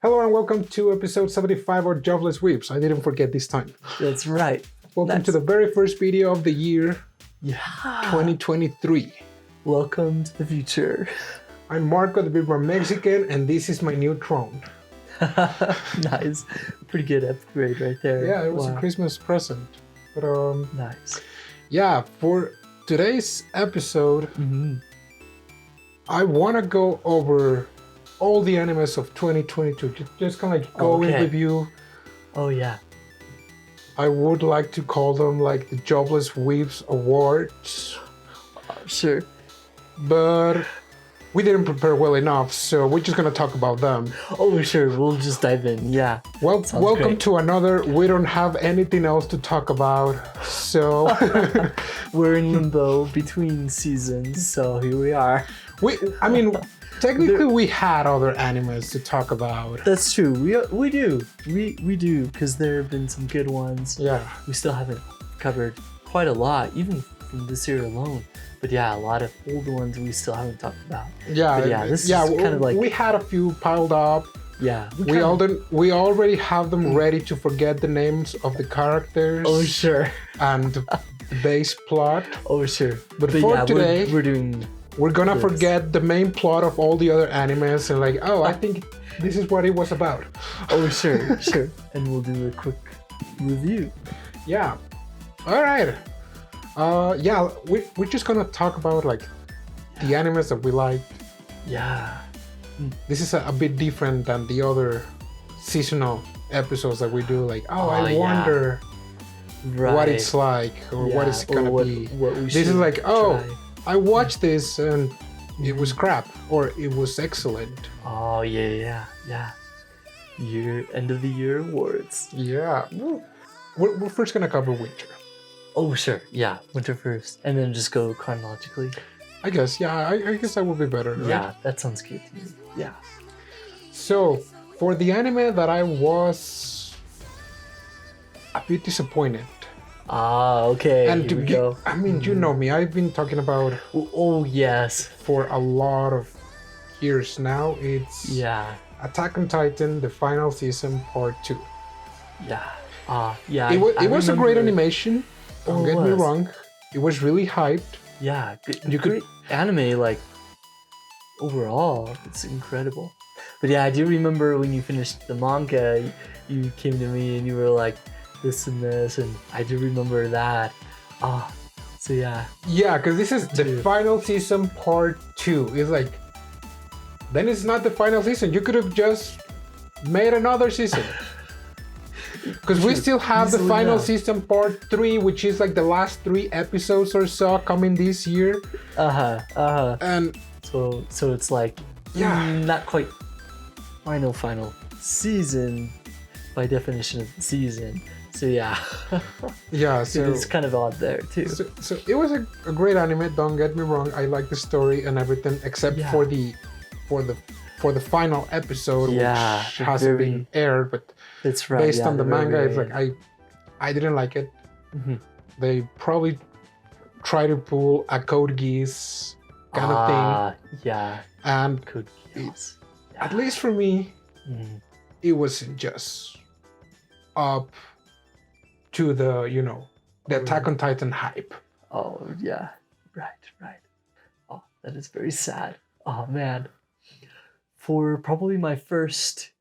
Hello and welcome to episode 75 of Jobless Weebs. I didn't forget this time. That's right. Welcome to the very first video of the year, Yeah. 2023. Welcome to the future. I'm Marco, the Big Bar Mexican, and this is my new throne. Nice. Pretty good upgrade right there. Yeah, it was a Christmas present. But Nice. yeah, for today's episode, I want to go over all the animes of 2022. Just kind of like go in review. Oh yeah. I would like to call them like the Jobless Weebs Awards. Sure. But we didn't prepare well enough, so we're just gonna talk about them. Oh sure, we'll just dive in. Yeah. Well, welcome great. to another. We don't have anything else to talk about, so We're in limbo between seasons, so here we are. I mean, technically we had other animes to talk about. That's true. We do because there have been some good ones. Yeah. We still haven't covered quite a lot, even from this year alone. But yeah, a lot of old ones we still haven't talked about. Yeah. But yeah, this is kind of like we had a few piled up. yeah. We already have them ready to forget the names of the characters. Oh sure. And the base plot. Oh sure. But for yeah, today, we're doing. we're gonna this. forget the main plot of all the other animes and like, oh, I think this is what it was about. Oh sure, sure. And we'll do a quick review. Yeah. All right. Yeah, we're just gonna talk about like the animes that we like. Yeah. This is a bit different than the other seasonal episodes that we do. Like, I yeah. wonder Right. what it's like or what it's or gonna what, be. What we This is should like, try. I watched this and it was crap or it was excellent. Oh yeah. End of the year awards. Yeah. We're first gonna cover winter. Oh sure, yeah. Winter first, and then just go chronologically. I guess, yeah. I guess that would be better. Right? Yeah, that sounds good to me. Yeah. So, for the anime that I was a bit disappointed. Okay. And here we go. I mean, you know me. I've been talking about Oh yes. for a lot of years now. It's Yeah. Attack on Titan, the final season, part 2. Yeah. Yeah. It was a great remember- animation. Don't Oh, it get me was. wrong. It was really hyped. Yeah. You could- Great anime, like overall, it's incredible. But yeah, I do remember when you finished the manga, you came to me and you were like, this and this, and I do remember that. So yeah. Yeah, because this is the Two. final season, part 2. It's like, then it's not the final season. You could have just made another season. Because we True. still have the Easily final enough. season, part 3, which is like the last 3 episodes or so coming this year. And So it's like, not quite final season by definition of the season. So yeah. yeah, So so it's kind of odd there too. so it was a great anime. Don't get me wrong. I like the story and everything, except Yeah. for the final episode, Yeah, which hasn't been aired. But It's right. based yeah, on the very, manga, very it's like end. I didn't like it. Mhm. They probably try to pull a Code Geass kind of thing, Yeah. and Code Geass. at least for me, Mhm. it wasn't just up to the the Attack on Titan hype. Oh yeah. Right. Oh, that is very sad. Oh man. For probably my first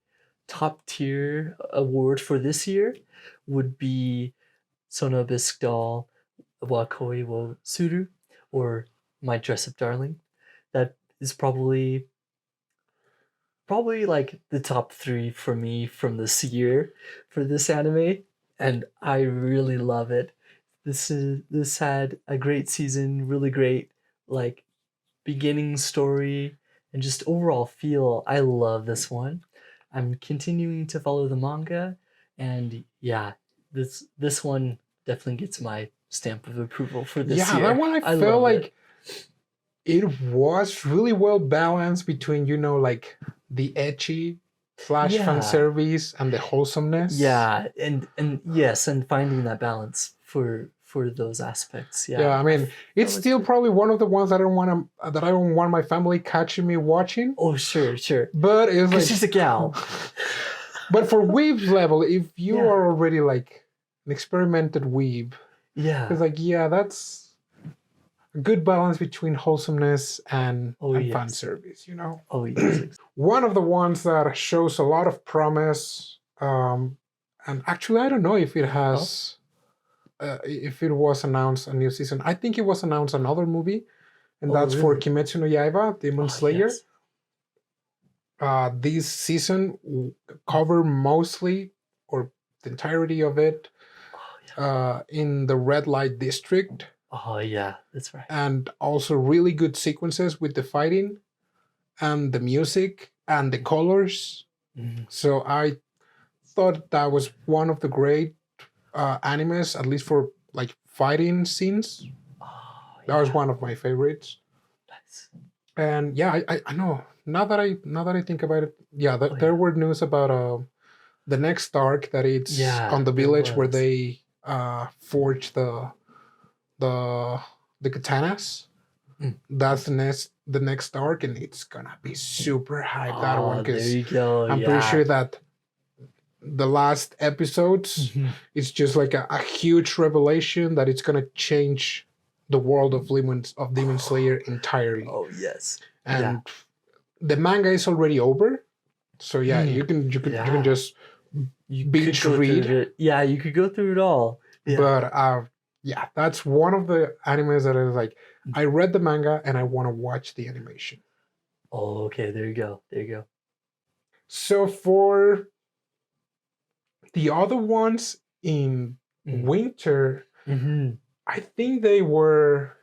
top tier award for this year would be Sono Bisque Doll wa Koi wo Suru, or My Dress Up Darling. That is probably like the top 3 for me from this year for this anime, and I really love it. This had a great season, really great like beginning story and just overall feel. I love this one. I'm continuing to follow the manga, and yeah, this one definitely gets my stamp of approval for this year. That one I felt love like it was really well balanced between like the ecchi / fan service and the wholesomeness. Yeah, and yes, and finding that balance for those aspects. Yeah. Yeah, I mean, it's was still good. probably one of the ones I don't want my family catching me watching. Oh, sure. But it's Because like she's a gal. But for weebs level, if you Yeah. are already like an experimented weeb, Yeah. it's like, yeah, that's a good balance between wholesomeness and fan Yes. service, you know? Oh yes. One of the ones that shows a lot of promise, and actually, I don't know if it has, if it was announced a new season. I think it was announced another movie, and Oh that's for really? Kimetsu no Yaiba, Demon Oh Slayer. yes. This season cover mostly or the entirety of it Oh yeah. in the red light district, Oh yeah. That's right. and also really good sequences with the fighting and the music and the colors. Mhm. So I thought that was one of the great animes, at least for like fighting scenes. Oh That was yeah. one of my favorites. Nice. And yeah, I know. Now that I think about it, yeah, Oh there yeah. were news about the next arc that it's Yeah. on the There village where was. they forge the the katanas. Mm. That's the next arc, and it's gonna be super hype, that one, Oh, there because you go. I'm pretty Yeah. sure that the last episodes Mhm. it's just like a huge revelation that it's gonna change the world of Demon Slayer entirely. Oh yes. Yeah. And the manga is already over, so yeah, Mm. you can Yeah. just You could binge go through read. it. Yeah, you could go through it all. Yeah. But yeah, that's one of the animes that is like, I read the manga and I want to watch the animation. Oh, okay. There you go. There you go. So for the other ones in Mm. winter, Mm-hmm. I think they were,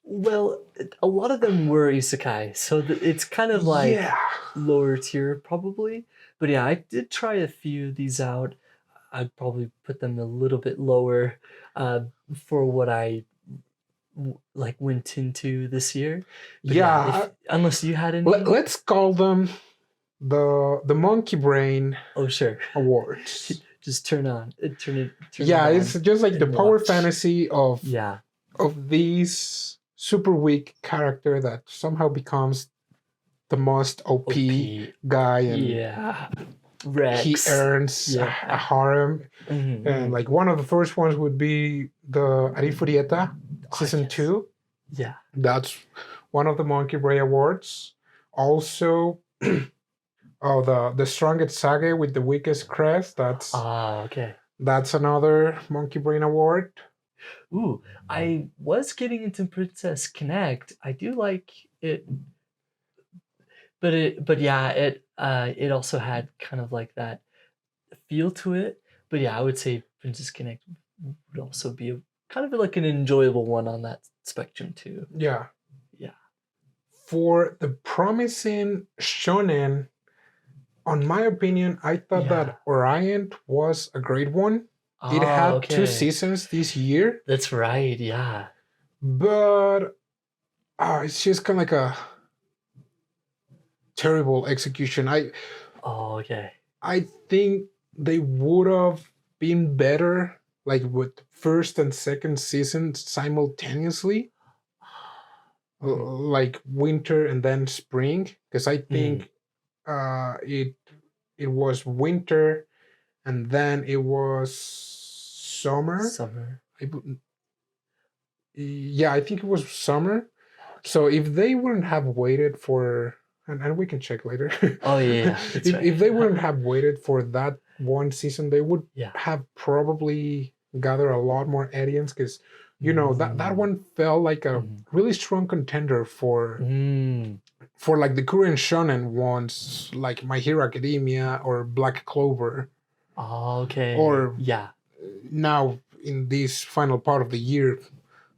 Well, a lot of them were isekai, so it's kind of like yeah, lower tier probably. But yeah, I did try a few of these out. I'd probably put them a little bit lower uh, for what I like went into this year. But yeah, yeah. if unless you had any. Let's call them the Monkey Brain Oh sure, Awards. just turn Yeah, it it's on just like the and power watch. fantasy Yeah. of these super weak character that somehow becomes the most OP OP. guy, and Yeah. he Rex. earns Yeah. a harem. Mhm, And mhm. like one of the first ones would be the Arifurieta Oh, season yes. 2. Yeah. That's one of the Monkey Brain Awards. Also, the strongest sage with the weakest crest. Ah, okay. That's another Monkey Brain Award. Ooh, I was getting into Princess Connect. I do like it, but yeah, it also had kind of like that feel to it. But yeah, I would say Princess Connect would also be kind of like an enjoyable one on that spectrum too. Yeah. Yeah. For the promising shonen, on my opinion, I thought Yeah. that Orient was a great one. It Oh, had 2 okay. seasons this year, That's right. Yeah. but it's just kind of like a terrible execution. Oh, okay. I think they would have been better, like with first and second season simultaneously, Mhm. like winter and then spring, because I think it was winter and then it was summer. Summer. Yeah, I think it was summer. So if they wouldn't have waited for, and we can check later. Oh yeah, that's if right. if they wouldn't have waited for that one season, they would Yeah. have probably gathered a lot more audience, because that one felt like a really strong contender for like the current shonen ones, like My Hero Academia or Black Clover. Oh, okay. Or yeah. Now in this final part of the year,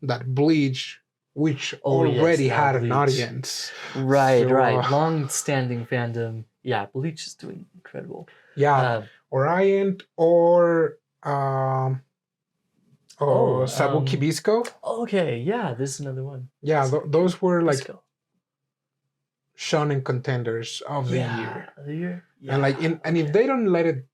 that Bleach, which already now had an Bleach. audience. Right, So, right. Long-standing fandom. Yeah, Bleach is doing incredible. Yeah, Orient or Sabuki Bisco. Okay, yeah, this is another one. Yeah, those were like Bisco. shonen contenders of the year. Yeah, And like and if they don't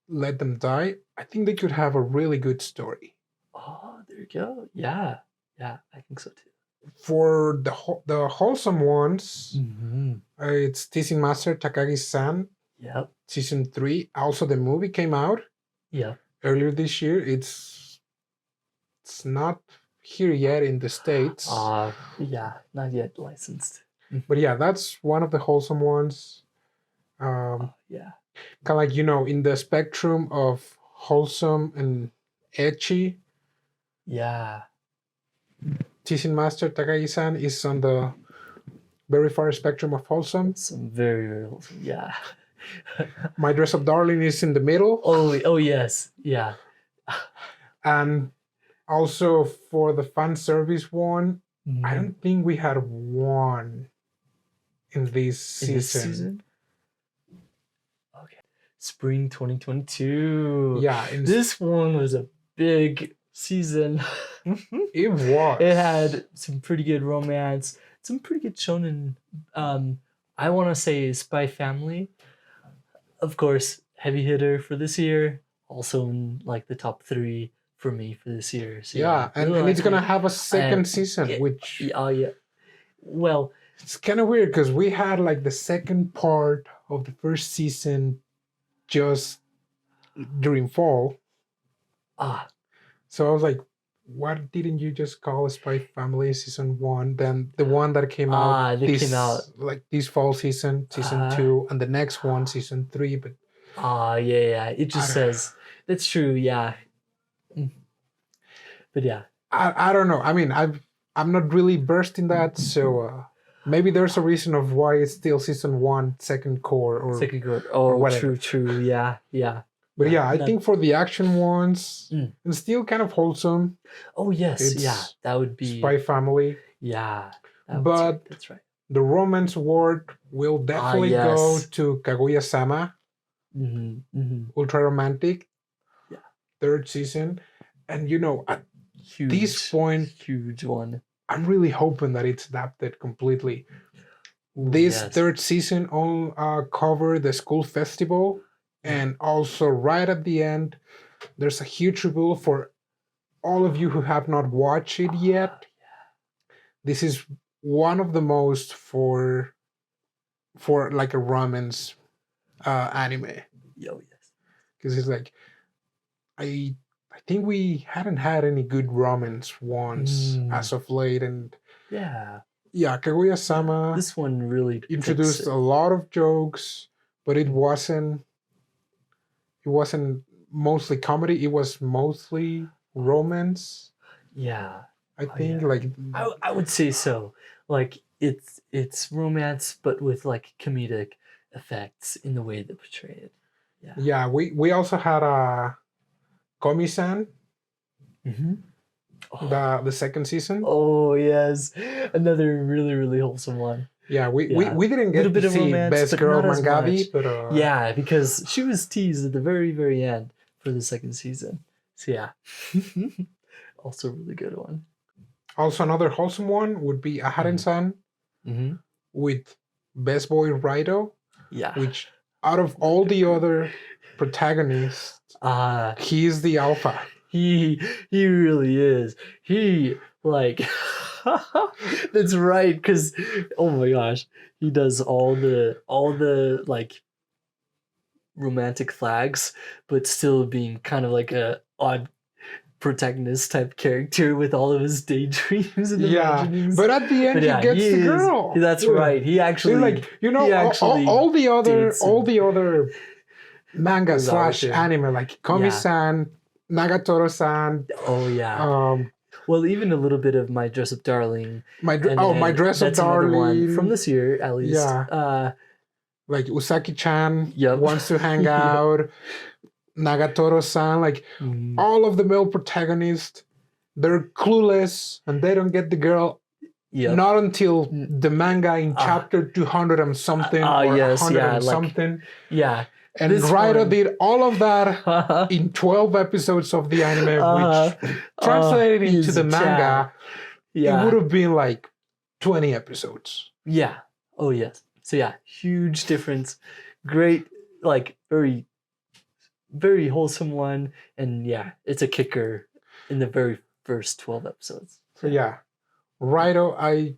let them die, I think they could have a really good story. Oh, there you go. Yeah, I think so too. For the wholesome ones, it's Teasing Master Takagi-san. Yep. season 3. Also, the movie came out Yep. earlier this year. It's not here yet in the States. Yeah, not yet licensed. But yeah, that's one of the wholesome ones. Yeah. Kind of like, in the spectrum of wholesome and ecchi, Yeah. Teasing Master Takagi-san is on the very far spectrum of wholesome. Some very, very wholesome. Yeah. My Dress Up Darling is in the middle. Oh yes. Yeah. And also for the fan service one, I Mhm. don't think we had one in this In this season. season? Okay. Spring 2022. Yeah, This one was a big season. it was. It had some pretty good romance, some pretty good shonen. I want to say Spy Family. Of course, heavy hitter for this year. Also in like the top 3 for me for this year. So Yeah, and really it's like gonna it. have a second And- season, yeah, which yeah. Well, it's kind of weird because we had like the second part of the first season just during fall. So I was like, what didn't you just call Spy Family season 1? Then the one that came out like this fall season 2, and the next one season 3. But yeah. It just says that's true. Yeah. But yeah. I don't know. I mean, I'm not really versed in that, so maybe there's a reason of why it's still season 1, second core, or Second good. or Oh, whatever. true. Yeah. But yeah, I that- think for the action ones, Mm. it's still kind of wholesome. Oh yes, It's yeah. That would be Spy Family. Yeah. But that's right. the romance award will definitely go yes. to Kaguya-sama, Ultra Romantic, Yeah. 3rd season. And at Huge. this point, Huge one. I'm really hoping that it's adapted completely. This 3rd season covered the school festival, and also right at the end, there's a huge reveal for all of you who have not watched it yet. This is one of the most for like a romance anime, Yes. because it's like I think we hadn't had any good romance ones as of late, and Yeah. Kaguya-sama This one really introduced a lot of jokes, but it wasn't mostly comedy. It was mostly romance. Yeah. I think like I would say so. Like it's romance, but with like comedic effects in the way they portray it. Yeah. Yeah, we also had a Komi-san, the second season. Oh yes, another really really wholesome one. Yeah, we didn't get to see romance, Best Girl Mangabi, but yeah, because she was teased at the very very end for the second season. So yeah, also a really good one. Also another wholesome one would be Aharen-san with Best Boy Raito. Yeah, which out of all the other protagonists, he's the alpha. He really is. He like that's right, because oh my gosh, he does all the like romantic flags, but still being kind of like a odd protagonist type character with all of his daydreams and imaginings. But at the end, he gets the girl. That's right. He actually all the other manga / anime like Komi-san, Nagatoro-san. Oh yeah. Well, even a little bit of My Dress Up Darling. My Dress Up Darling one from this year at least. Yeah. Like Usaki-chan Yep. wants to hang out. Nagatoro-san, like all of the male protagonists, they're clueless and they don't get the girl. Not until the manga in chapter 200 and something or 100 and something. Yeah. And Raito did all of that in 12 episodes of the anime, which translated into the manga, it would have been like 20 episodes. Yeah. Oh, yes. So yeah, huge difference. Great, like very, very wholesome one. And yeah, it's a kicker in the very first 12 episodes. So yeah, Raito,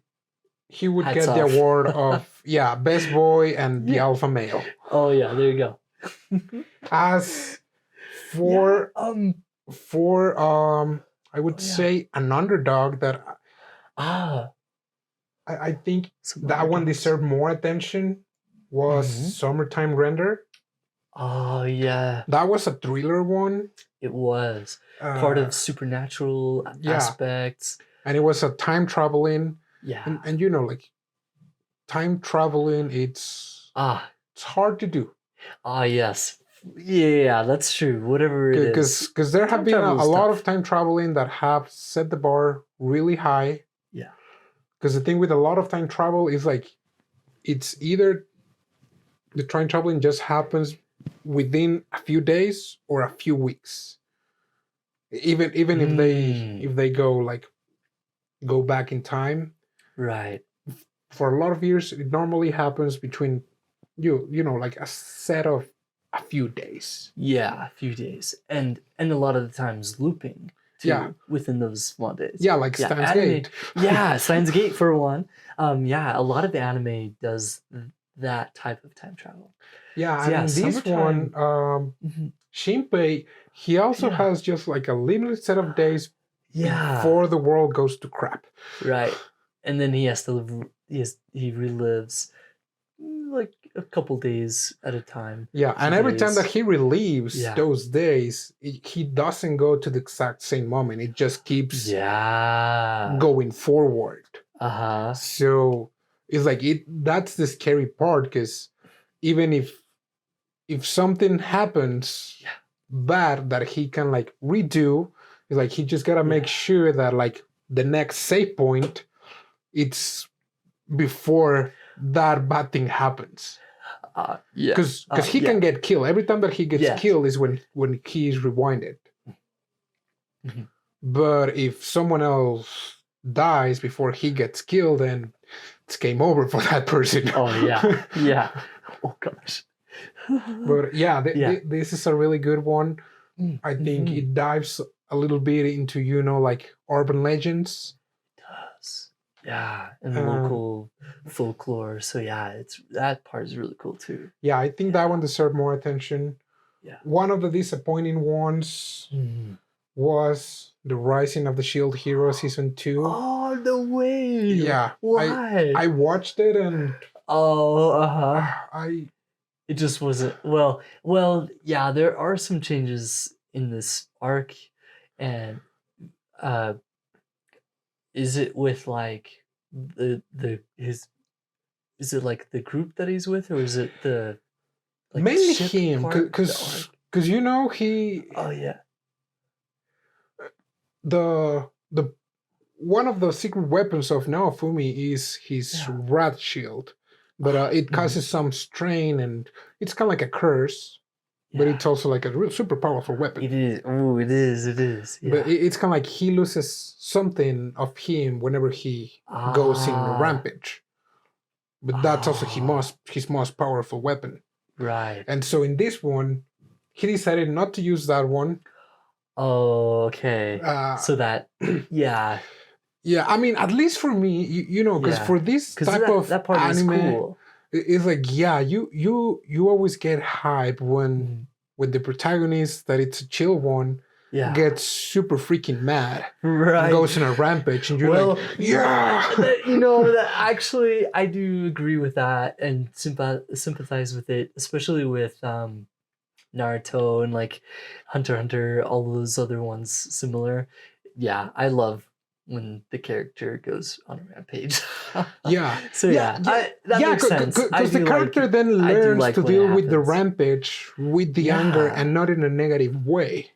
he would Hats get the off. award of best boy and the Yeah. alpha male. Oh yeah, there you go. As Yeah. for I would say an underdog that Ah, I think some that one underdogs. deserved more attention was Mhm. Summertime Render. Oh yeah, That was a thriller one. it was part Uh, of supernatural yeah, aspects. and it was a time traveling, Yeah. and you know, like time traveling, it's Ah, hard to do yes. Yeah, that's true. Whatever it is. because there have Time been travel a is lot tough. of time traveling that have set the bar really high. Yeah. Because the thing with a lot of time travel is like it's either the time traveling just happens within a few days or a few weeks. Even if they go back in time, Right. for a lot of years it normally happens between you know like a set of a few days. Yeah, a few days. And a lot of the times looping too Yeah. within those small days. Yeah, like Yeah, Steins anime. Gate. Yeah, Steins Gate for one. Yeah, a lot of anime does that type of time travel. Yeah, So, and yeah, in this one, summertime. Mhm. Shinpei, he also Yeah. has just like a limited set of days Yeah. before the world goes to crap. Right. And then he has to live, he relives like a couple days at a time. Yeah, and every time that he relieves Yeah. those days, he doesn't go to the exact same moment. It just keeps going forward. Uh-huh. So it's like that's the scary part because even if something happens bad that he can like redo, it's like he just gotta make sure that like the next save point it's before that bad thing happens. Because he can get killed. Every time that he gets killed is when he is rewinded. Mhm. But if someone else dies before he gets killed, then it's game over for that person. Oh yeah, yeah. Oh gosh. But this is a really good one. I think it dives a little bit into like urban legends. It does. Yeah, and local folklore. So yeah, that part is really cool too. Yeah, I think that one deserved more attention. Yeah. One of the disappointing ones was The Rising of the Shield Hero Season 2. Oh, no way. Yeah. Why? I watched it and it just wasn't well, yeah, there are some changes in this arc, and is it with like is it like the group that he's with, or is it the like mainly ship him part, because he oh yeah, the one of the secret weapons of Naofumi is his wrath shield, but it causes some strain and it's kind of like a curse, but it's also like a real super powerful weapon. It is. Oh, it is. Yeah. But it's kind of like he loses something of him whenever he goes in a rampage. But that's also his most powerful weapon. Right. And so in this one, he decided not to use that one. Oh, okay. So that, yeah. Yeah, I mean, at least for me, because for this type of that part anime, is cool. It's like, you always get hype when the protagonist, that it's a chill one, gets super freaking mad, right? And goes on a rampage, and you're like, actually, I do agree with that and sympathize with it, especially with Naruto and like Hunter x Hunter, all those other ones similar. Yeah, I love when the character goes on a rampage. Yeah. So that makes sense. Because the character then learns to deal with the rampage, with the anger, and not in a negative way.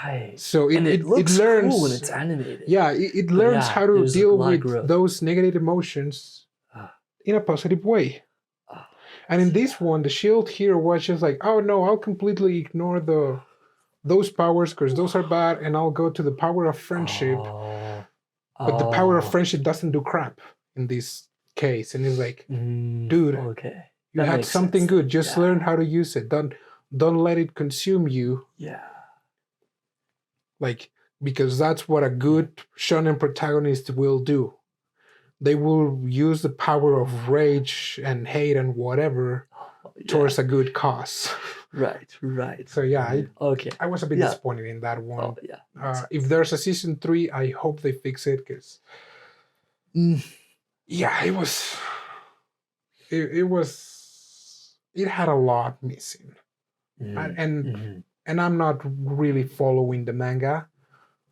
Right. So it looks learns cool when it's animated. Yeah, it learns how to deal with those negative emotions in a positive way. And in this one, the shield hero was just like, oh no, I'll completely ignore those powers because those are bad, and I'll go to the power of friendship. But the power of friendship doesn't do crap in this case. And it's like, dude, you had something good. Just learn how to use it. Don't let it consume you. Yeah. Like, because that's what a good shonen protagonist will do. they will use the power of rage and hate and whatever towards a good cause. Right. So yeah, Okay. I was a bit disappointed in that one. Oh yeah. If there's a season 3, I hope they fix it because yeah, it was it had a lot missing. And I'm not really following the manga.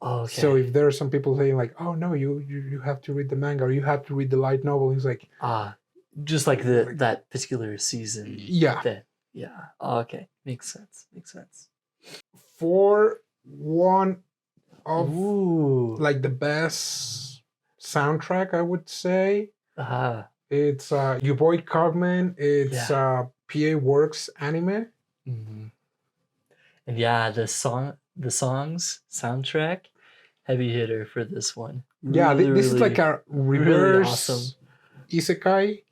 Okay. So if there are some people saying like, "Oh no, you have to read the manga or you have to read the light novel," he's like, just like that particular season. Yeah. Yeah. Okay. Makes sense. For one of like the best soundtrack, I would say. It's Your Boy Cogman. It's PA Works anime. And yeah, the songs soundtrack, heavy hitter for this one. Really, this is like a reverse really awesome isekai.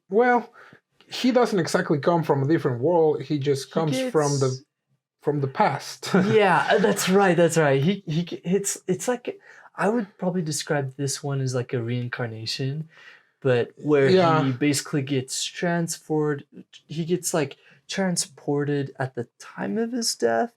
Well, he doesn't exactly come from a different world. He just comes from the past. Yeah, that's right. It's like, I would probably describe this one as like a reincarnation, but where he basically gets he gets like transported at the time of his death.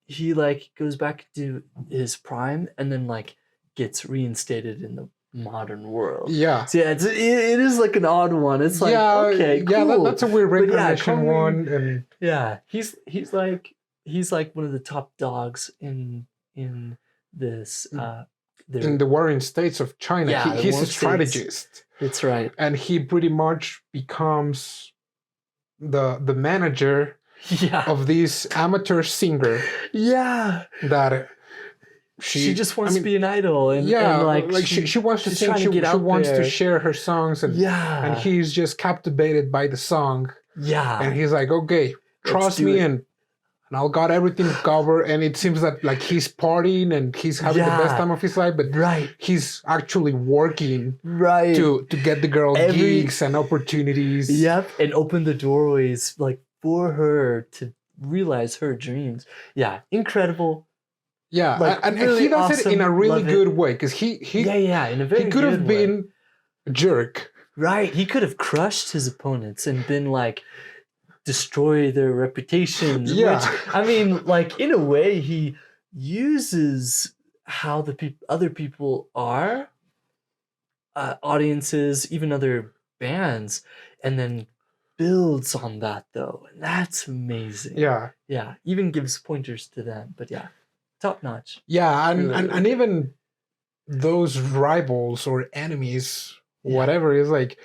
He like goes back to his prime and then like gets reinstated in the modern world. Yeah. So yeah, it is like an odd one. It's like, okay, cool. Yeah, that's a weird reincarnation one. And yeah, he's like one of the top dogs in this in the warring states of China. Yeah, he's a strategist. That's right. And he pretty much becomes the manager of this amateur singer. Yeah. That she just wants to be an idol, and like she wants to sing. She wants to share her songs, and he's just captivated by the song. Yeah, and he's like, okay, trust me, and I'll got everything covered. And it seems that like he's partying and he's having the best time of his life, but he's actually working to get the girl gigs and opportunities. Yep, and open the doorways like for her to realize her dreams. Yeah, incredible. Yeah, like, and really he does it in a really good way because he in a very he could have been a jerk. Right, he could have crushed his opponents and been like destroy their reputations. Yeah, which, I mean, like in a way, he uses how the other people are, audiences, even other bands, and then builds on that though, and that's amazing. Yeah, even gives pointers to them, but yeah. Top notch. Yeah, and even those rivals or enemies, whatever, is like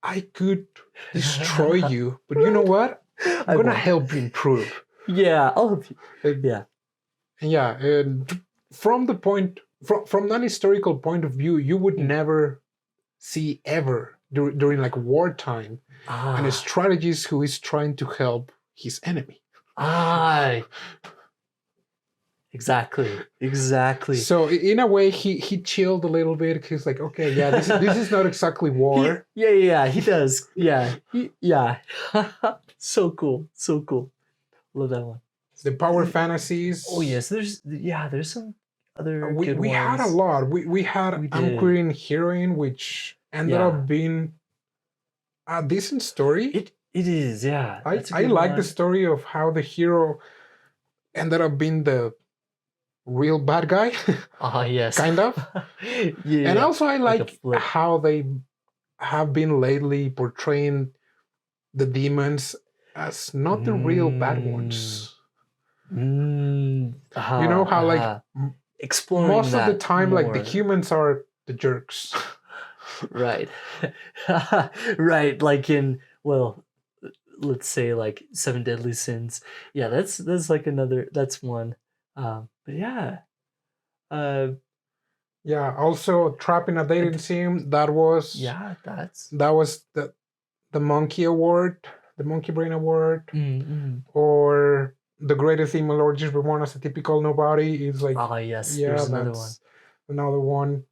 I could destroy you, but you know what? I'm gonna help you improve. Yeah, I'll help you. Yeah, and from that historical point of view, you would never see ever during like wartime and a strategist who is trying to help his enemy. Exactly. So in a way, he chilled a little bit. He's like, okay, yeah, this is not exactly war. He does. Yeah. So cool. Love that one. The power fantasies. Oh yes, there's some other good we ones. had a lot. We had I'm Queering Heroine, which ended up being a decent story. It is, yeah. I like the story of how the hero ended up being the real bad guy. Yes. Kind of. And also I like how they have been lately portraying the demons as not the real bad ones. You know how like exploring most of the time more. Like the humans are the jerks. Right. Right, like in let's say like 7 Deadly Sins. Yeah, that's like that's one. But yeah. Yeah, also Trap in a Dating Sim, that was the Monkey Award, the Monkey Brain Award. Or The Greatest Imologist Reborn as a Typical Nobody is like yes, there's another one. Another one.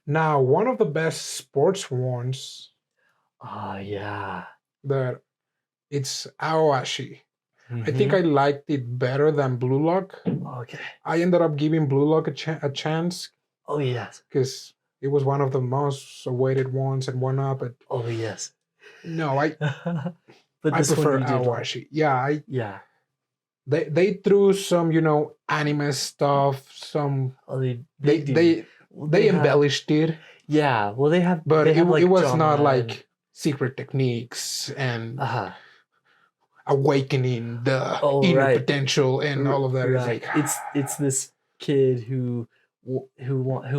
Now, one of the best sports ones. Yeah. That it's Aoashi. I think I liked it better than Blue Lock. Okay. I ended up giving Blue Lock a chance Oh yes. because it was one of the most awaited ones and whatnot. But Oh yes. no, I But I this prefer one you did like. Awashi. Yeah, Yeah. they threw some anime stuff. Some Oh, they do. they Well, they have, embellished it, yeah. Well, but they have like it was drama not and, like secret techniques and uh-huh. awakening the Oh inner right. potential and all of that. Right. It's like It's this kid who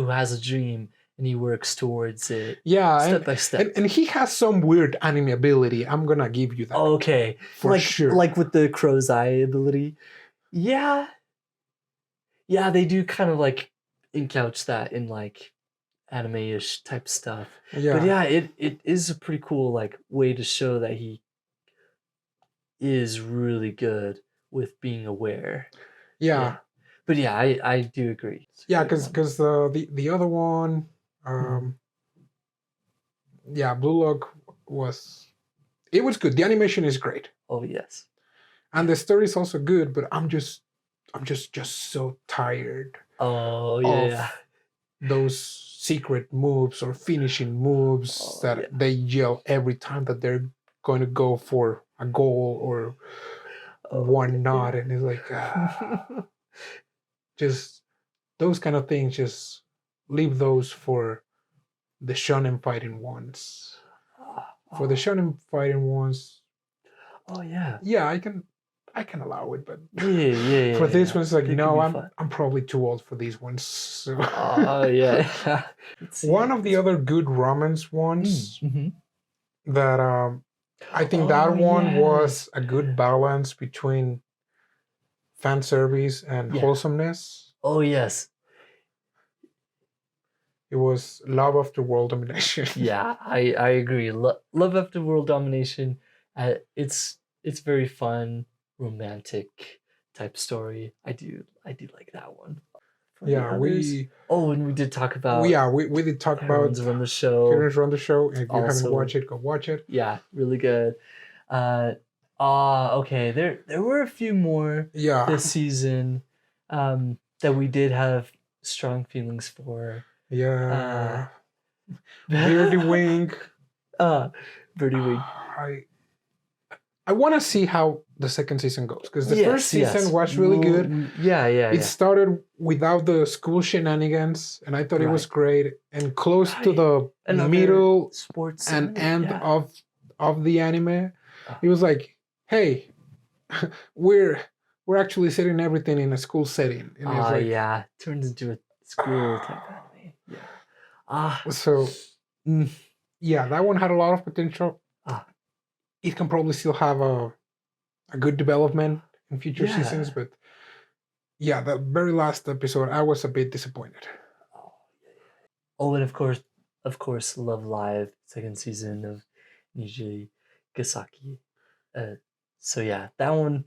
has a dream and he works towards it yeah, step by step. and he has some weird anime ability. I'm gonna give you that. Okay. For sure. Like with the crow's eye ability. Yeah. Yeah, they do kind of like encouch that in like anime-ish type stuff. Yeah. But yeah, it is a pretty cool like way to show that he is really good with being aware. Yeah. But yeah, I do agree. Yeah, because the other one, yeah, Blue Lock was good. The animation is great, Oh yes. and the story is also good. But I'm just so tired Oh of yeah. those secret moves or finishing moves that they yell every time that they're going to go for a goal or one nod, and it's like just those kind of things. Just leave those for the shonen fighting ones. For the shonen fighting ones, oh yeah, yeah, I can allow it, but yeah. For this one's like, They no, can be fun. I'm probably too old for these ones. So. Oh yeah. One of the other good romance ones that I think that one was a good balance between fan service and wholesomeness. Oh yes. It was Love After World Domination. Yeah, I agree. Love After World Domination. It's very fun, romantic type story. I do like that one. Yeah, and we did talk about. We did talk Heroines about Run the Show. Heroines Run the Show. If you Also, haven't watched it, go watch it. Yeah, really good. Okay. There were a few more this season that we did have strong feelings for. Yeah. Birdie Wing. Birdie Wing. I want to see how the second season goes because the first season was really good. Yeah. It started without the school shenanigans, and I thought it was great and close to the middle sports and end of the anime. It was like, hey, we're actually setting everything in a school setting. And it's like, yeah, turns into a school type anime. Yeah. So, yeah, that one had a lot of potential. It can probably still have a good development in future seasons, but yeah, the very last episode, I was a bit disappointed. Oh, and of course, Love Live, second season of Niji Gasaki. So yeah, that one,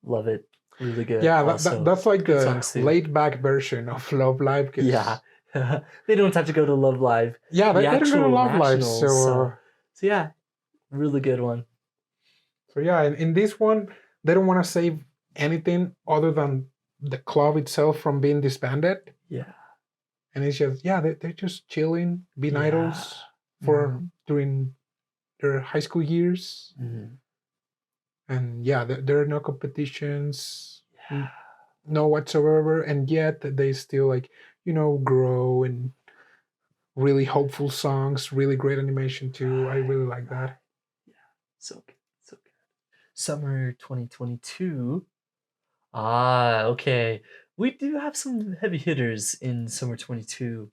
love it, really good. Yeah, that's like the laid back version of Love Live. Yeah, they don't have to go to Love Live. Yeah, they don't go to Love Live. So yeah, really good one. So yeah, in this one, they don't want to save anything other than the club itself from being disbanded. Yeah. And it's just, they're just chilling, being idols for during their high school years. And there are no competitions, no whatsoever. And yet they still grow, and really hopeful songs, really great animation too. I really like that. Yeah, so good. Summer 2022. Okay. We do have some heavy hitters in Summer 22.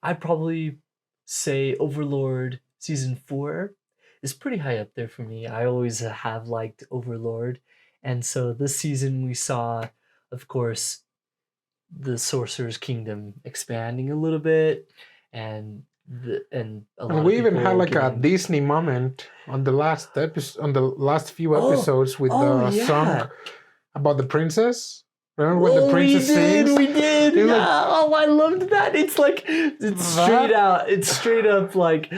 I'd probably say Overlord Season 4 is pretty high up there for me. I always have liked Overlord. And so this season we saw, of course, the Sorcerer's Kingdom expanding a little bit, and we even had a Disney moment on the last episode, on the last few episodes with the song about the princess. Remember when the princess sings? We did. I loved that. It's like it's straight up like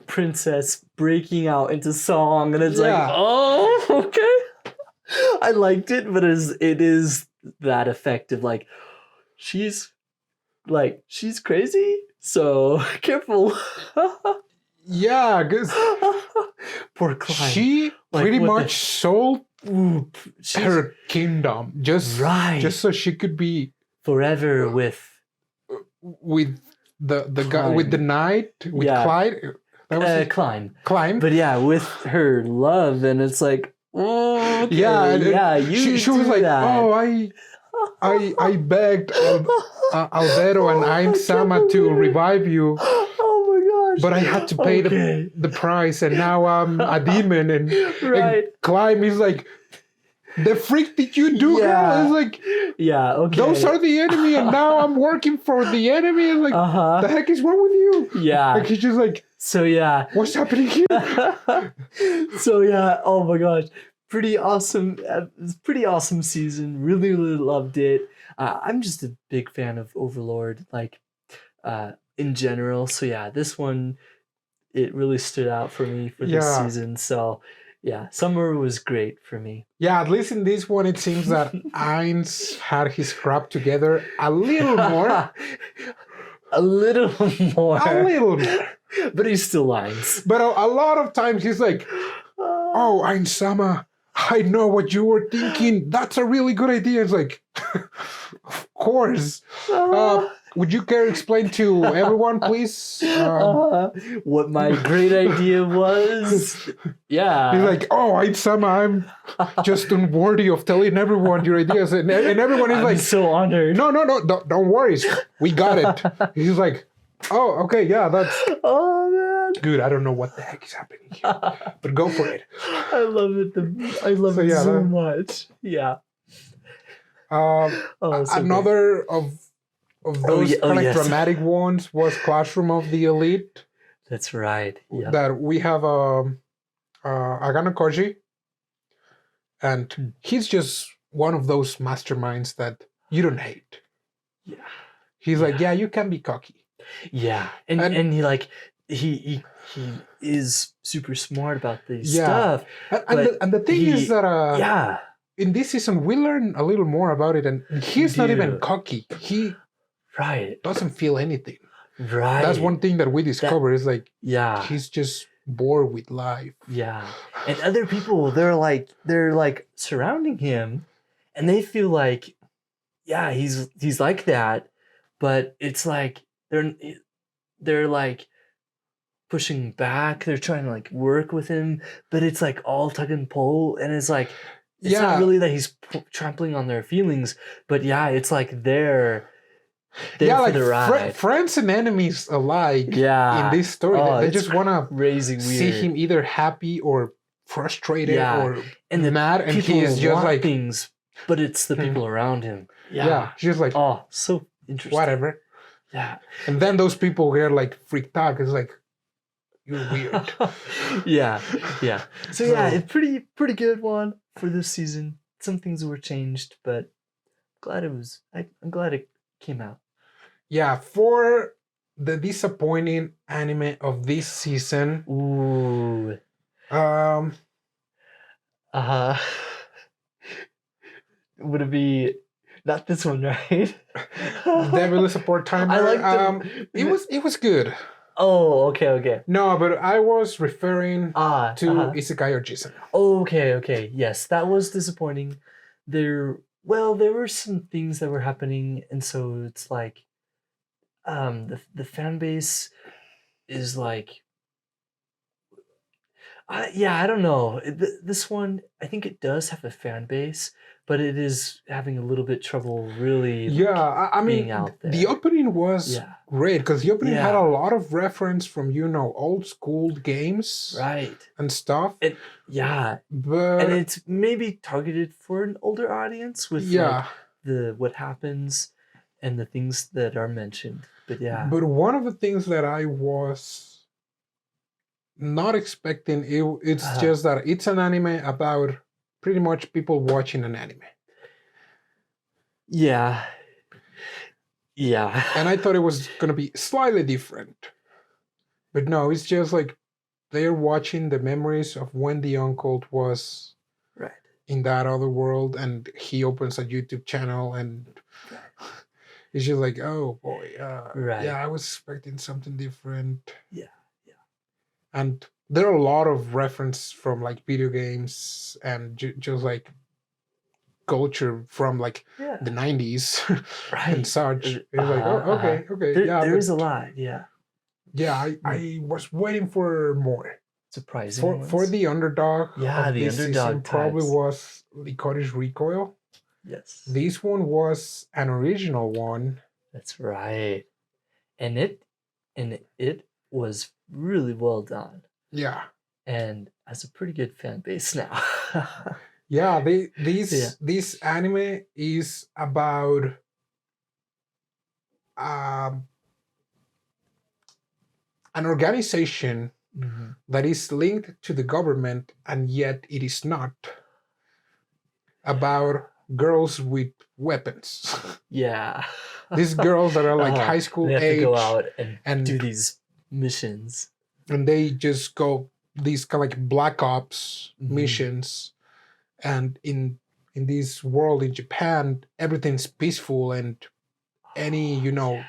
princess breaking out into song, and it's like, okay. I liked it, but it is that effective. Like she's crazy, so careful. Yeah, because Poor Klein. she Like, pretty what the- much sold Ooh, she's her kingdom just right so she could be forever with with the guy with the Klein. knight with Yeah. Clyde. That was his Klein. Climb. But yeah, with her love, and it's like, oh, okay, Yeah, you she was do like, that. oh, I begged Alvero and Ain Sama to revive you, Oh my gosh! but I had to pay Okay. the price, and now I'm a demon. And, Right. and Climb is like, the freak did you do, Yeah. girl? It's like, Yeah, okay. those are the enemy, and now I'm working for the enemy. It's like, the heck is wrong with you? Yeah. Like he's just like, So yeah. what's happening here? So yeah, oh my gosh. Pretty awesome. Pretty awesome season. Really, really loved it. I'm just a big fan of Overlord, like in general. So yeah, this one, it really stood out for me for this Yeah. season. So yeah, summer was great for me. Yeah, at least in this one, it seems that Ainz had his crap together a little more. A little more. A little more. But he still lines. But a lot of times he's like, oh, Ain Sama, I know what you were thinking. That's a really good idea. It's like, of course. Would you care to explain to everyone, please? What my great idea was? Yeah. He's like, oh, Ain Sama, I'm just unworthy of telling everyone your ideas. And everyone is I'm like, so honored. no, don't worry. We got it. He's like, oh, okay, yeah, that's Oh man. good. I don't know what the heck is happening here. But go for it. I love it. I love So, it yeah, so that- much. Yeah. Oh, so another of those yeah, kind of yes. dramatic ones was Classroom of the Elite. That's right. Yeah. That we have Agano Koji, and he's just one of those masterminds that you don't hate. Yeah. He's like, yeah, you can be cocky. Yeah. And he like he is super smart about this stuff. And the thing is that Yeah. in this season we learn a little more about it, and he's not even Dude. cocky. He Right. doesn't feel anything. Right. That's one thing that we discover is like Yeah. he's just bored with life. Yeah. And other people, they're like surrounding him, and they feel like, yeah, he's like that, but it's like they're like pushing back. They're trying to like work with him, but it's like all tug and pull, and it's like it's Yeah. not really that he's trampling on their feelings, but yeah, it's like they're Yeah, for like the ride. friends and enemies alike Yeah. in this story. Oh, They it's just want to Crazy weird. see him either happy or frustrated Yeah. or And the mad, and people he is just want like, things, but it's the people around him. yeah, just like, Oh, so interesting. whatever. Yeah. And then those people get like freaked out. It's like, you're weird. Yeah. So yeah, it's pretty good one for this season. Some things were changed, but I'm glad it came out. Yeah, for the disappointing anime of this season, Ooh. Would it be not this one, right? Devil is a part-timer. I like it was good. Oh, okay. No, but I was referring to to Isekai or Jisen. Okay. Yes, that was disappointing. There were some things that were happening, and so it's like, the fan base is like, I don't know. This one, I think it does have a fan base, but it is having a little bit trouble really. Yeah, I mean, being out the there. opening was Yeah. great because the opening had Yeah. a lot of reference from old school games Right. and stuff. Yeah. But And it's maybe targeted for an older audience with yeah, like what happens and the things that are mentioned. But yeah. but one of the things that I was not expecting, it's just that it's an anime about pretty much people watching an anime. Yeah. And I thought it was going to be slightly different. But no, it's just like they're watching the memories of when the uncle was Right. in that other world, and he opens a YouTube channel, and it's just like, oh boy, Right. yeah, I was expecting something different. Yeah. Yeah. And there are a lot of reference from like video games and just like culture from like Yeah. the 90s and Right. such. It's like, oh, okay, okay, yeah, There is but a lot. Yeah. yeah, I was waiting for more. Surprising For ones. the underdog Yeah, of the this season underdog probably types. was Licorice Recoil. Yes. This one was an original one. That's right. And it was really well done. Yeah. And has a pretty good fan base now. Yeah, Yeah. this anime is about um, an organization Mm-hmm. that is linked to the government, and yet it is not, about girls with weapons. Yeah. These girls that are like high school They have age, to go out and do and these missions. and they just go these kind of like black ops Mhm. missions, and in this world in Japan, everything's peaceful, and any Yeah.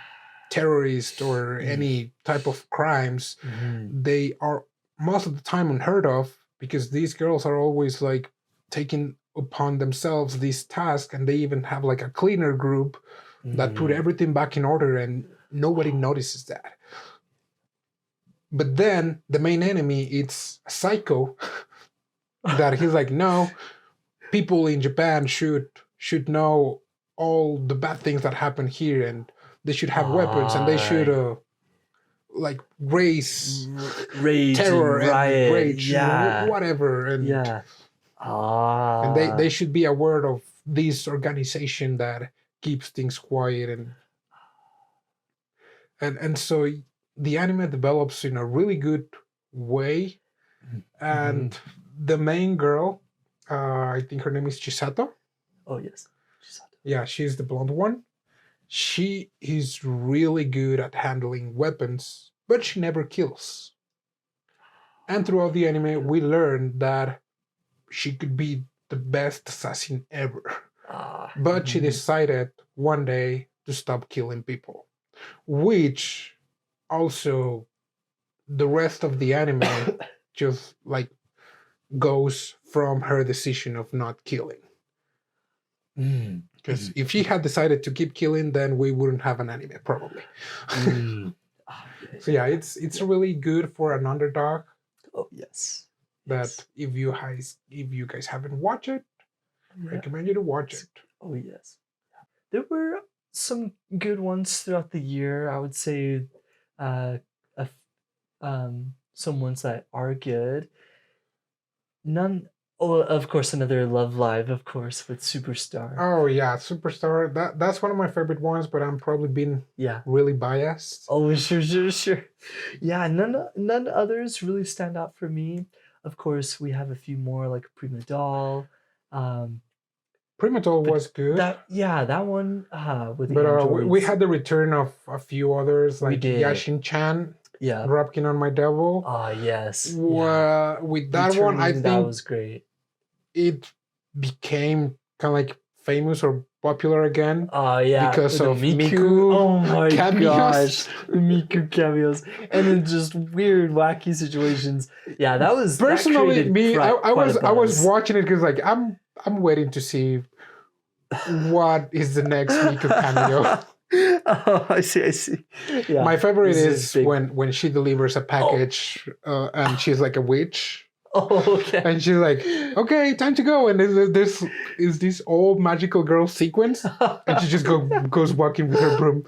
terrorist or Mm. any type of crimes, Mhm. they are most of the time unheard of, because these girls are always like taking upon themselves this task, and they even have like a cleaner group that put Mm. everything back in order, and nobody notices that. But then the main enemy, it's a psycho that he's like, no, people in Japan should know all the bad things that happen here, and they should have weapons, and they should like raise Rage terror and riot. and rage, Yeah. whatever, and Yeah. and they should be aware of this organization that keeps things quiet, and so the anime develops in a really good way. And the main girl, I think her name is Chisato. Oh yes. Chisato. Yeah, she's the blonde one. She is really good at handling weapons, but she never kills. And throughout the anime, we learn that she could be the best assassin ever. But she decided one day to stop killing people, which also the rest of the anime just like goes from her decision of not killing. Because if she had decided to keep killing, then we wouldn't have an anime probably. So yeah, it's really good for an underdog. Oh yes. That if you guys haven't watched it, I recommend you to watch it. Oh yes. There were some good ones throughout the year. I would say some ones that are good. None. Oh, of course, another Love Live, of course, with Superstar. Oh yeah, Superstar. That's one of my favorite ones, but I'm probably being really biased. Oh sure. Yeah, none others really stand out for me. Of course, we have a few more like Prima Doll. Prima Doll was good. That one with the but androids. we had the return of a few others like did. Yashin-chan. Yeah. Rocking on My Devil. Ah yes. With that one, I think that was great. It became kind of like famous or popular again. Yeah. Because of Miku. Oh my cameos. gosh, the Miku cameos, and in just weird, wacky situations. Yeah, that was personally that I was watching it because like I'm waiting to see what is the next Miku cameo. Oh, I see. Yeah. My favorite is when she delivers a package and she's like a witch. Oh, okay. And she's like, okay, time to go. And this is this old magical girl sequence. And she just goes walking with her broom.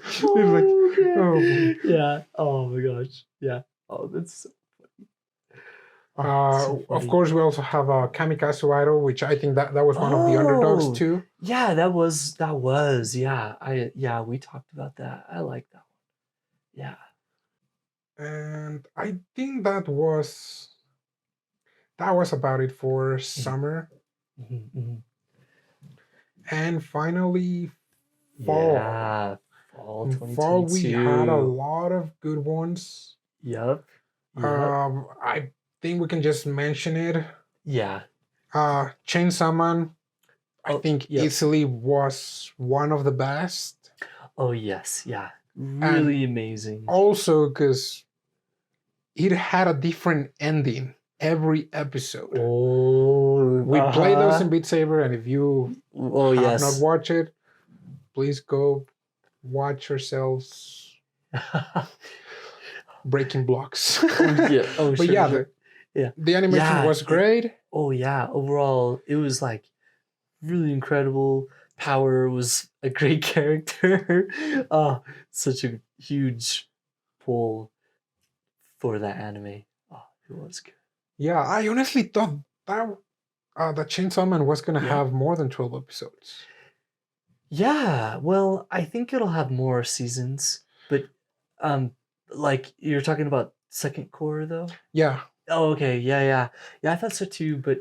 Yeah. Oh my gosh. Yeah. Oh, that's so funny. Of course, we also have Kamikaze Idol, which I think that was one of the underdogs too. Yeah, that was. Yeah. We talked about that. I like that one. Yeah. And I think that was about it for summer. And finally, fall. Yeah, fall 2022. Fall, we had a lot of good ones. Yep. I think we can just mention it. Yeah. Chainsaw Man, I think yep. easily was one of the best. Oh yes, yeah, And really amazing. also because it had a different ending every episode. Oh, We play those in Beat Saber, and if you oh have yes, not watched it, please go watch yourselves breaking blocks. yeah, oh But sure, yeah, sure. Yeah, the animation yeah. was great. Oh yeah, overall it was like really incredible. Power was a great character. Oh, such a huge pull for that anime. Oh, it was good. Yeah, I honestly thought that the Chainsaw Man was gonna Yeah. have more than 12 episodes. Yeah, well, I think it'll have more seasons, but um like you're talking about second core though? Yeah, Oh, okay. Yeah, yeah. Yeah, I thought so too, but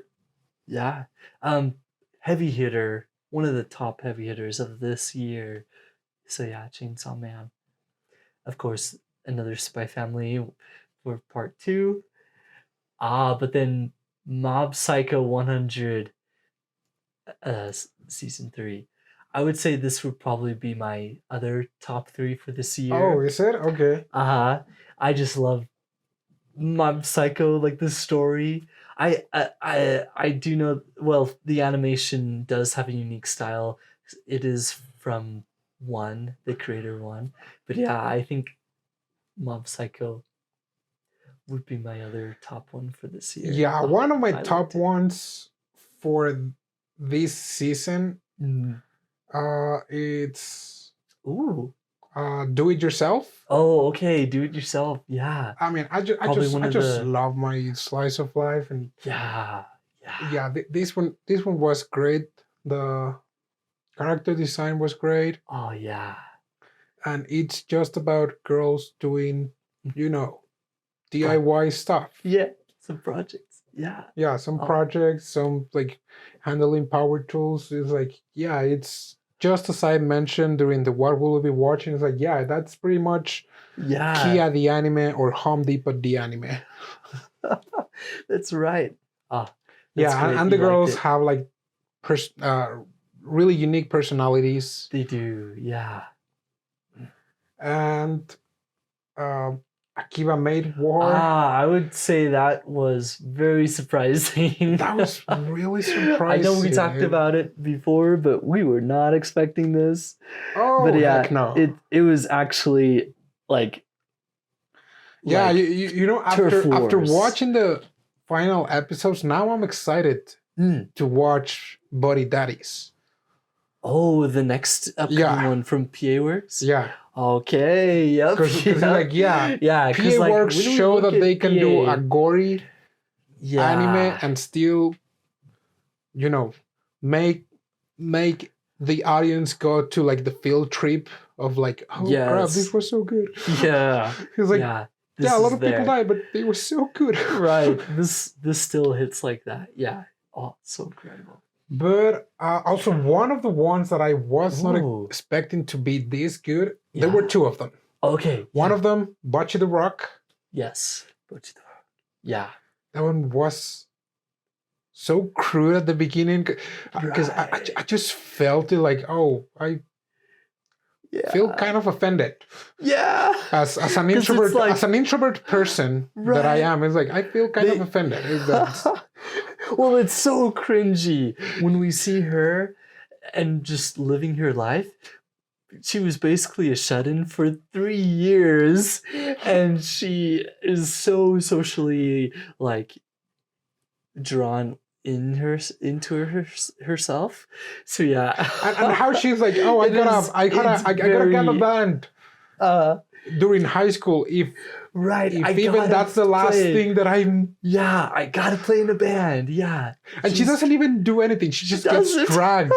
yeah. Um heavy hitter, one of the top heavy hitters of this year. So yeah, Chainsaw Man. Of course, another Spy Family for part 2. But then Mob Psycho 100 season 3. I would say this would probably be my other top 3 for this oh, year. is it? Okay. I just love Mob Psycho, like the story. I do know, well, the animation does have a unique style. It is from one, the creator one. But yeah, I think Mob Psycho would be my other top one for this year. Yeah, one of my I top liked it. ones for this season, Mm. it's Ooh. Do It Yourself. Oh, okay. Do it yourself. Yeah. I mean, Probably one I of just the love my slice of life, and yeah. Yeah. yeah, this one was great. The character design was great, Oh yeah. and it's just about girls doing, you know, Pro- DIY stuff. yeah. Some projects. Yeah. Yeah, some Oh. projects, some like handling power tools. It's like, yeah, it's just as I mentioned during the what will we be watching. It's like, yeah, that's pretty much Yeah. Kia the anime or Home Depot the anime. That's right. Ah. Yeah, That's great. and the You liked girls it. have like really unique personalities, They do. Yeah. and Akiba Maid War. I would say that was very surprising. That was really I know we surprising. talked about it before, but we were not expecting this. Oh, But yeah, heck no. it was actually like Yeah, like, you know, Turf after Wars. watching the final episodes, now I'm excited to watch Body Daddies. Oh, the next upcoming one from PA Works? Yeah. Okay, yep. Because like, yeah, yeah, PA like, Works when we show look that at they can do PA, a gory yeah. anime and still, you know, make the audience go to like the field trip of like, oh crap, this was so good. Yeah. It's like, yeah, yeah, a lot of people died, but they were so good. right. This still hits like that. Yeah. Oh, so incredible. But also one of the ones that I was not Ooh. expecting to be this good. Yeah. There were two of them. Okay. One of them, Bocce the Rock. Yes. Yeah. That one was so crude at the beginning because Right. I just felt it like, oh, I Yeah. feel kind of offended. Yeah. As an 'Cause introvert, it's like- as an introvert person that I Right. am, it's like I feel kind of offended. Is that well, it's so cringy when we see her and just living her life. She was basically a shut-in for 3 years, and she is so socially like drawn into herself. So yeah, and how she's like, oh, I gotta get a band during high school. If right, if even that's the last thing that I'm. Yeah, I gotta play in a band. Yeah, And she doesn't even do anything. She just gets doesn't. dragged.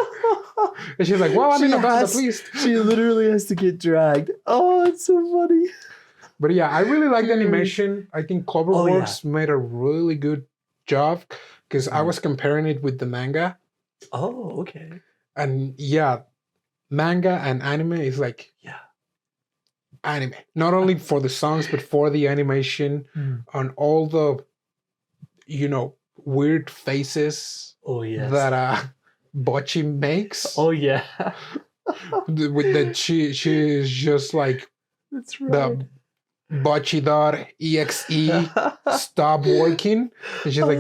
And she's like, well, I'm in a band at least. She literally has to get dragged. Oh, it's so funny. But yeah, I really like the animation. I think Cloverworks made a really good job because I was comparing it with the manga. Oh, okay. And yeah, manga and anime is like anime. Not only for the songs, but for the animation on all the, you know, weird faces Oh yes. that Bocce makes. Oh yeah. With that she's just like That's right. the Bocce.exe stop working. And she's like,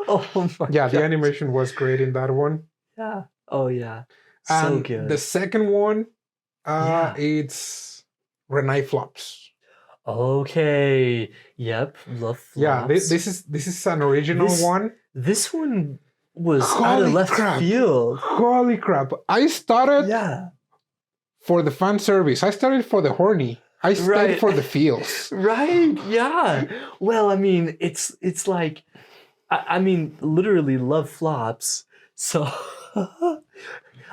Oh my yeah, the God. animation was great in that one. Yeah. Oh yeah. So And good. the second one, Yeah. it's Renee Flops. Okay. Yep. Love Yeah, flops. this is an original one. This one was out Holy of left crap. field. Holy crap. I started Yeah. for the fan service. I started for the horny. I stayed Right. for the feels. Right. Yeah. Well, I mean, it's like, I mean, literally love flops. So,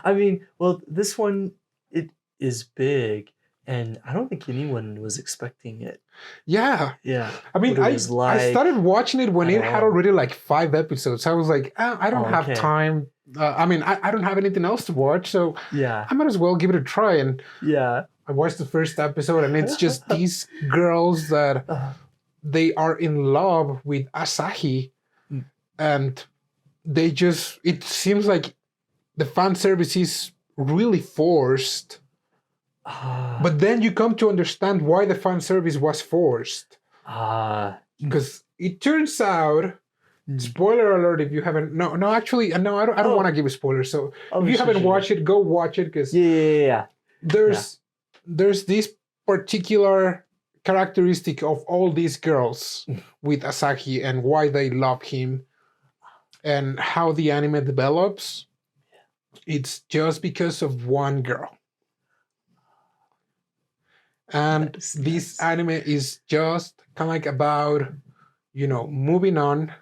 I mean, well, this one, it is big, and I don't think anyone was expecting it. Yeah. Yeah. I mean, What it I was like started watching it when at it had all. already like 5 episodes. I was like, I don't have Okay. time. I mean, I don't have anything else to watch, so Yeah. I might as well give it a try. And Yeah. I watched the first episode, and it's just these girls that they are in love with Asahi, Mm. and they just, it seems like the fan service is really forced. But then you come to understand why the fan service was forced. Because it turns out, spoiler alert if you haven't, actually, I don't want to give a spoiler. So if you haven't watched it, go watch it, because there's this particular characteristic of all these girls with Asahi and why they love him and how the anime develops. It's just because of one girl. And this anime is just kind of like about, moving on,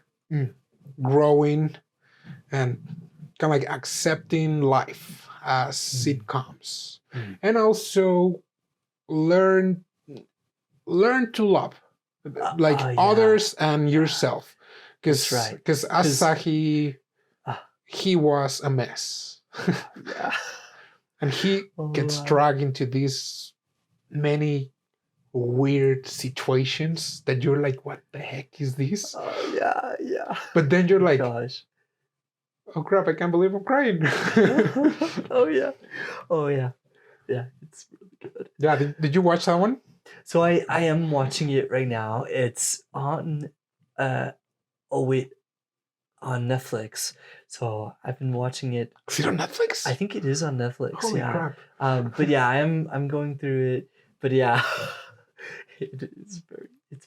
growing, and kind of like accepting life as it comes. And also learn to love others and yourself. Because Asahi, he was a mess. And he gets dragged into these many weird situations that you're like, what the heck is this? Yeah. But then you're like, Gosh. oh crap, I can't believe I'm crying. Oh yeah. Yeah, it's really good. Yeah, did you watch that one? So I am watching it right now. It's on on Netflix. So I've been watching it. Is it on Netflix? I think it is on Netflix. Holy crap. But yeah, I'm going through it. But yeah, it's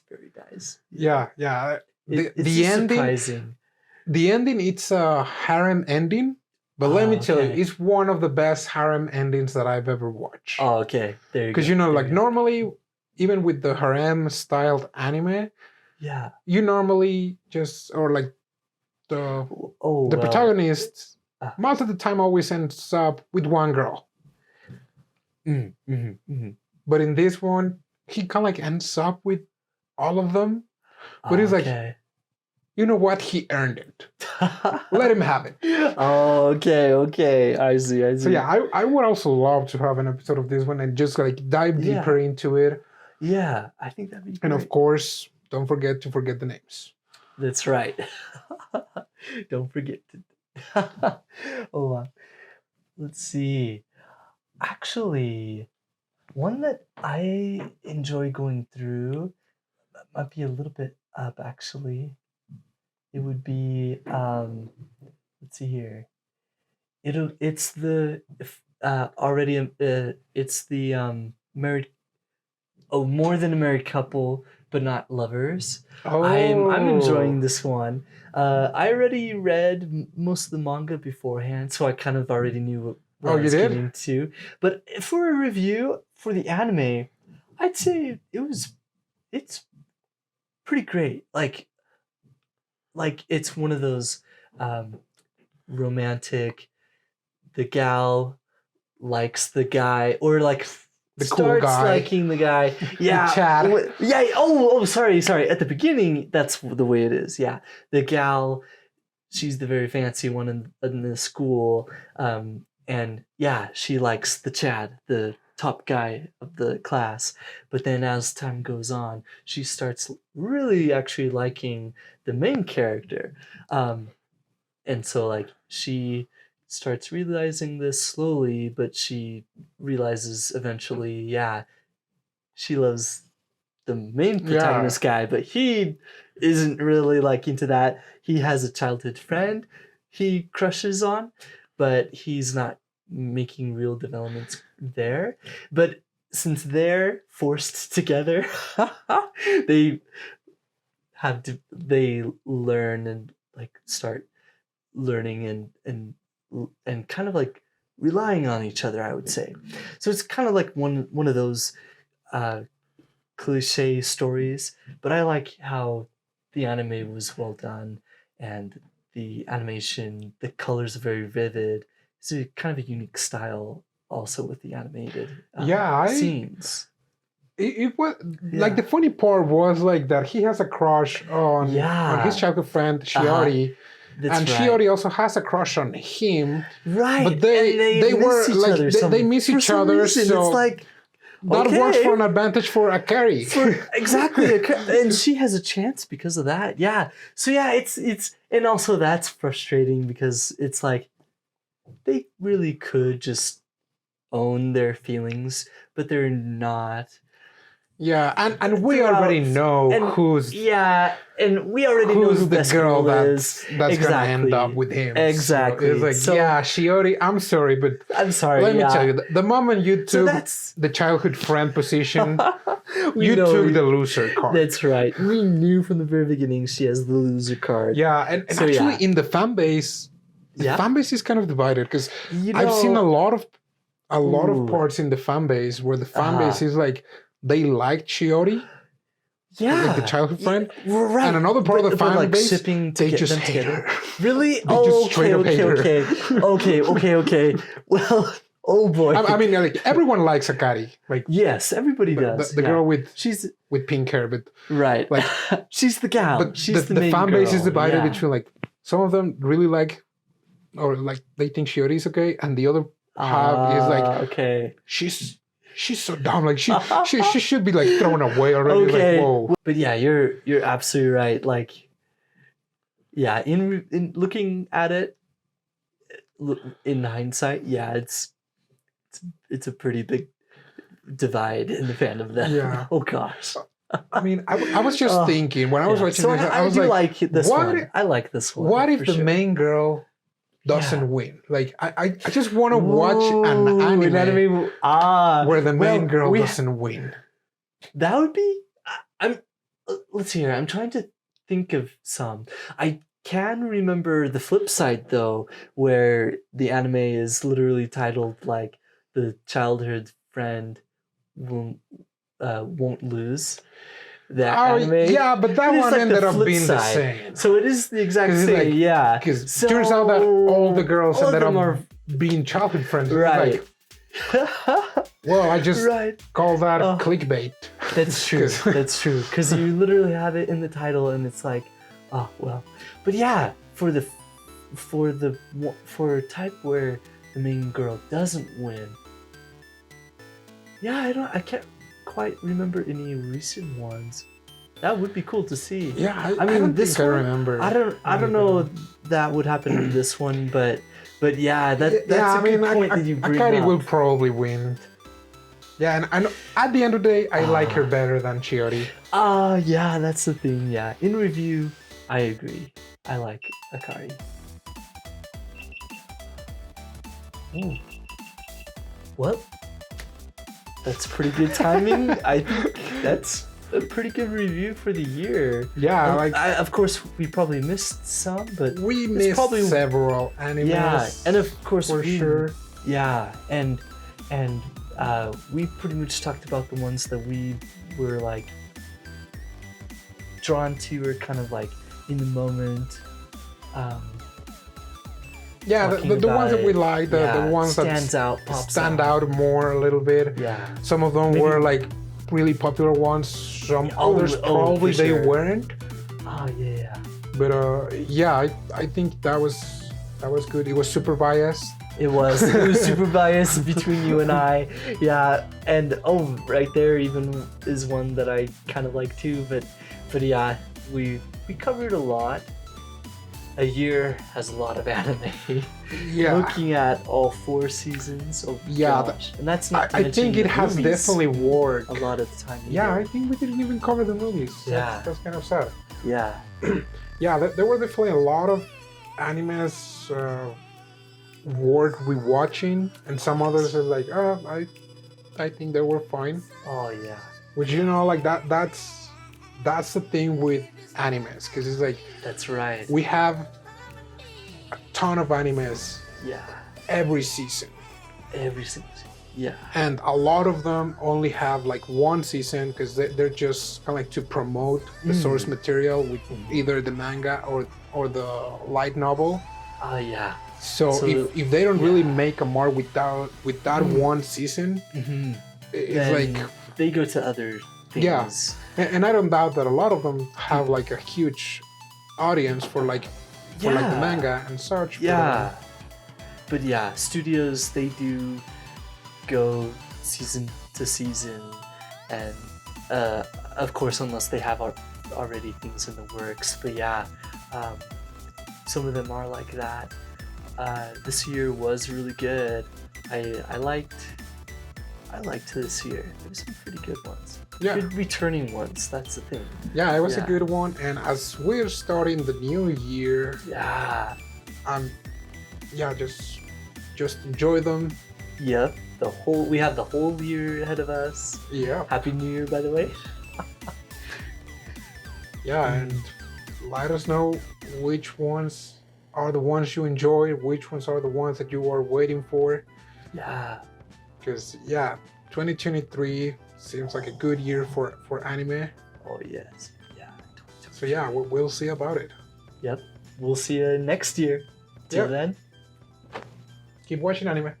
very nice. Yeah. It's ending, surprising. The ending, it's a harem ending. But let me tell you, it's one of the best harem endings that I've ever watched. Oh, okay. There you go. Because, normally, even with the harem-styled anime, you normally just, or like the protagonist, most of the time always ends up with one girl. But in this one, he kind of like ends up with all of them. But he's like, you know what? He earned it. Let him have it. Oh, okay. I see. So yeah, I would also love to have an episode of this one and just like dive deeper into it. Yeah, I think that'd be great. And of course, don't forget to forget the names. That's right. Don't forget to. Let's see. Actually, one that I enjoy going through might be a little bit up. Actually, it would be. Let's see here. It's the it's the married. Oh, more than a married couple, but not lovers. I'm enjoying this one. I already read most of the manga beforehand, so I kind of already knew what I was getting into. But for a review for the anime, I'd say it's pretty great. Like it's one of those romantic. The gal likes the guy, or like. The cool guy. Liking the guy. Yeah. Chad. Yeah. Oh, sorry. At the beginning, that's the way it is. Yeah. The gal, she's the very fancy one in the school. And yeah, she likes the Chad, the top guy of the class. But then as time goes on, she starts really actually liking the main character. And so like she starts realizing this slowly, but she realizes eventually, yeah, she loves the main protagonist guy, but he isn't really like into that. He has a childhood friend he crushes on, but he's not making real developments there. But since they're forced together, they they learn and like start learning and kind of like relying on each other, I would say. So it's kind of like one of those cliche stories, but I like how the anime was well done and the animation, the colors are very vivid. It's a kind of a unique style also with the animated scenes. It was like the funny part was like that he has a crush on his childhood friend Shiori. And Shiori also has a crush on him. Right. But they were like they miss each other. So it's like that works for an advantage for Akari. Exactly. And she has a chance because of that. Yeah. So yeah, it's and also that's frustrating because it's like they really could just own their feelings, but they're not. Yeah, and we already know who's and we already know who the girl is. that's gonna end up with him. Exactly. So it's like, Shiori, I'm sorry, but let me tell you, the moment you took the childhood friend position, you took the loser card. That's right. We knew from the very beginning she has the loser card. Yeah, and so, actually in the fan base, fan base is kind of divided because I've seen a lot of parts in the fan base where the fan base is like, they liked Shiori, like the childhood friend, right? And another part of the fan base, they just hate her. Really? Okay. Well, oh boy. I mean, like everyone likes Akari. Like yes, everybody does. The girl with pink hair, but right, like she's the gal. But she's the fan base is divided between like some of them really like, or like they think Shiori is okay, and the other half is like okay, she's so dumb. Like she should be like thrown away already. Okay. Like whoa. But yeah, you're absolutely right. Like, yeah, in looking at it, in hindsight, it's a pretty big divide in the fandom. Then, oh gosh. I mean, I was just thinking when I was watching this, I was like this one. I like this one. What if the main girl doesn't win? Like I just want to watch an anime where the main girl doesn't win. That would be. Let's see here. I'm trying to think of some. I can remember the flip side though, where the anime is literally titled like the childhood friend won't lose. That anime. Yeah, but that one like ended up being the same. So it is the exact same, Because it turns out that all the girls ended up being childhood friends. Right. Well, I just call that clickbait. That's true. That's true. Because you literally have it in the title, and it's like, oh well. But yeah, for a type where the main girl doesn't win. Yeah, I can't quite remember any recent ones. That would be cool to see. Yeah, I mean, this one, I remember. I don't know that would happen in this one, but yeah, that's a good point that you bring Akari up. will probably win. Yeah, and at the end of the day, I like her better than Chiori. Yeah, that's the thing. Yeah, in review, I agree. I like Akari. Ooh. Well, that's pretty good timing. I think that's a pretty good review for the year. Yeah, of course we probably missed some, but we missed several animes. Yeah, and of course for sure. Yeah, and we pretty much talked about the ones that we were like drawn to or kind of like in the moment. Yeah, the ones that we like, the ones that stand out more a little bit. Yeah. Some of them were like really popular ones. Some others probably they weren't. Oh yeah. But yeah, I think that was good. It was super biased. It was super biased between you and I. Yeah, and right there even is one that I kind of like too. But yeah, we covered a lot. A year has a lot of anime. Yeah. Looking at all 4 seasons. Oh Yeah, gosh. And that's not to I mention think the it has movies definitely worked. a lot of the time. Yeah, either. I think we didn't even cover the movies. Yeah. That's kind of sad. Yeah. Yeah, there were definitely a lot of animes worth rewatching, and some others are like, I think they were fine. Oh yeah. Which like that's the thing with animes, because it's like That's right. we have a ton of animes Yeah. every season, Every single. Yeah. and a lot of them only have like one season because they're just kind of like to promote the source material with either the manga or the light novel. Oh yeah. So if they don't really make a mark with that one season, it's Then like they go to other things. Yeah. And I don't doubt that a lot of them have like a huge audience for like the manga and such. Yeah. But yeah, studios, they do go season to season, and of course, unless they have already things in the works. But yeah, some of them are like that. This year was really good. I liked this year. There's some pretty good ones. Yeah. Good returning ones. That's the thing. Yeah, it was a good one. And as we're starting the new year, just enjoy them. Yep. We have the whole year ahead of us. Yeah. Happy New Year, by the way. Yeah, and let us know which ones are the ones you enjoy, which ones are the ones that you are waiting for. Yeah. Because 2023 seems like a good year for anime. Oh yes. Yeah. So yeah, we'll see about it. Yep. We'll see you next year. Till then. Keep watching anime.